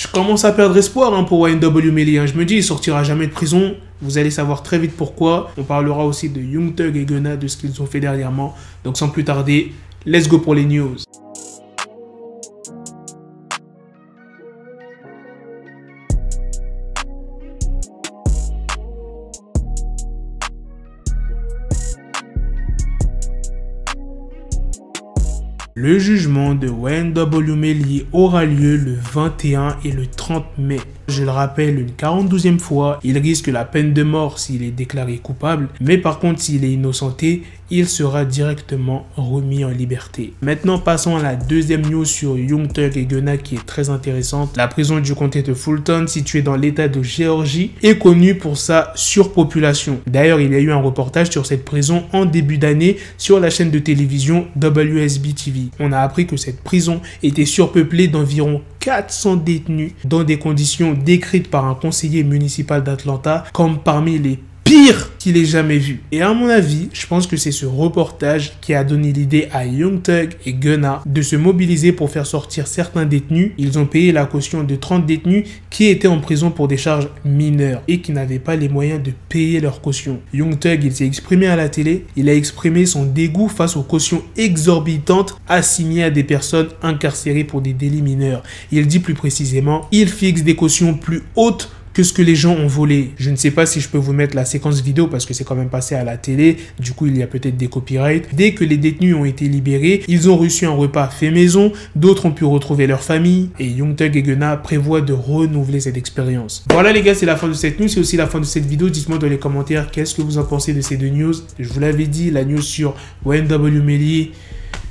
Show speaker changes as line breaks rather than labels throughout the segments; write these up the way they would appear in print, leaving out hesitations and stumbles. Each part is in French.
Je commence à perdre espoir pour YNW Melly. Je me dis, il sortira jamais de prison. Vous allez savoir très vite pourquoi. On parlera aussi de Young Thug et Gunna, de ce qu'ils ont fait dernièrement. Donc sans plus tarder, let's go pour les news. Le jugement de YNW Melly aura lieu le 21 et le 30 mai. Je le rappelle une 42e fois, il risque la peine de mort s'il est déclaré coupable, mais par contre s'il est innocenté, il sera directement remis en liberté. Maintenant passons à la deuxième news sur Young Thug et Gunna qui est très intéressante. La prison du comté de Fulton, située dans l'état de Géorgie, est connue pour sa surpopulation. D'ailleurs, il y a eu un reportage sur cette prison en début d'année sur la chaîne de télévision WSB TV. On a appris que cette prison était surpeuplée d'environ 400 détenus dans des conditions décrites par un conseiller municipal d'Atlanta comme parmi les pire qu'il ait jamais vu. Et à mon avis, je pense que c'est ce reportage qui a donné l'idée à Young Thug et Gunna de se mobiliser pour faire sortir certains détenus. Ils ont payé la caution de 30 détenus qui étaient en prison pour des charges mineures et qui n'avaient pas les moyens de payer leur caution. Young Thug, il s'est exprimé à la télé, il a exprimé son dégoût face aux cautions exorbitantes assignées à des personnes incarcérées pour des délits mineurs. Il dit plus précisément, il fixe des cautions plus hautes que ce que les gens ont volé. Je ne sais pas si je peux vous mettre la séquence vidéo parce que c'est quand même passé à la télé. Du coup, il y a peut-être des copyrights. Dès que les détenus ont été libérés, ils ont reçu un repas fait maison. D'autres ont pu retrouver leur famille. Et Young Thug et Gunna prévoient de renouveler cette expérience. Voilà les gars, c'est la fin de cette news. C'est aussi la fin de cette vidéo. Dites-moi dans les commentaires qu'est-ce que vous en pensez de ces deux news. Je vous l'avais dit, la news sur YNW Melly.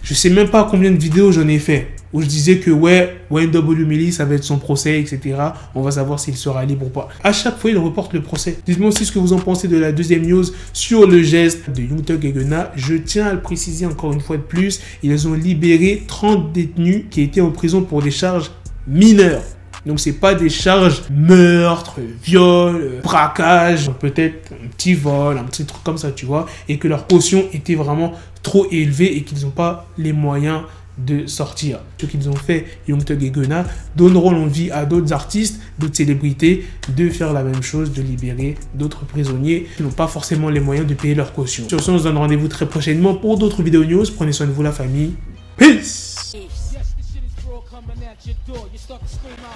Je sais même pas combien de vidéos j'en ai fait. Où je disais que ouais, YNW Melly, ça va être son procès, etc. On va savoir s'il sera libre ou pas. À chaque fois, il reporte le procès. Dites-moi aussi ce que vous en pensez de la deuxième news sur le geste de Young Thug et Gunna. Je tiens à le préciser encore une fois de plus. Ils ont libéré 30 détenus qui étaient en prison pour des charges mineures. Donc, c'est pas des charges meurtre, viol, braquage, peut-être un petit vol, un petit truc comme ça, tu vois. Et que leur caution était vraiment trop élevée et qu'ils n'ont pas les moyens de sortir. Ce qu'ils ont fait, Young Thug et Gunna, donneront l'envie à d'autres artistes, d'autres célébrités de faire la même chose, de libérer d'autres prisonniers qui n'ont pas forcément les moyens de payer leur caution. Sur ce, on se donne rendez-vous très prochainement pour d'autres vidéos news. Prenez soin de vous la famille. Peace!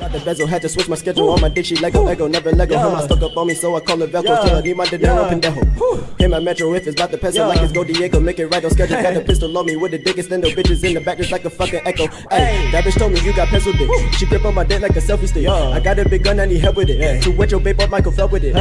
Got the bezel, had to switch my schedule on my dick, she Lego, Ego, never Lego. Him, I stuck up on me, so I call it Velcro. Tell her, need my dinero, pendejo. Him, my metro, if it's about the peso, like it's Go Diego, make it right on schedule. Got a pistol on me with the dick, extendo bitches in the back, just like a fucking echo. Hey, that bitch told me you got pencil dick. She grip on my dick like a selfie stick. I got a big gun, I need help with it. To wet your babe up, Michael fell with it.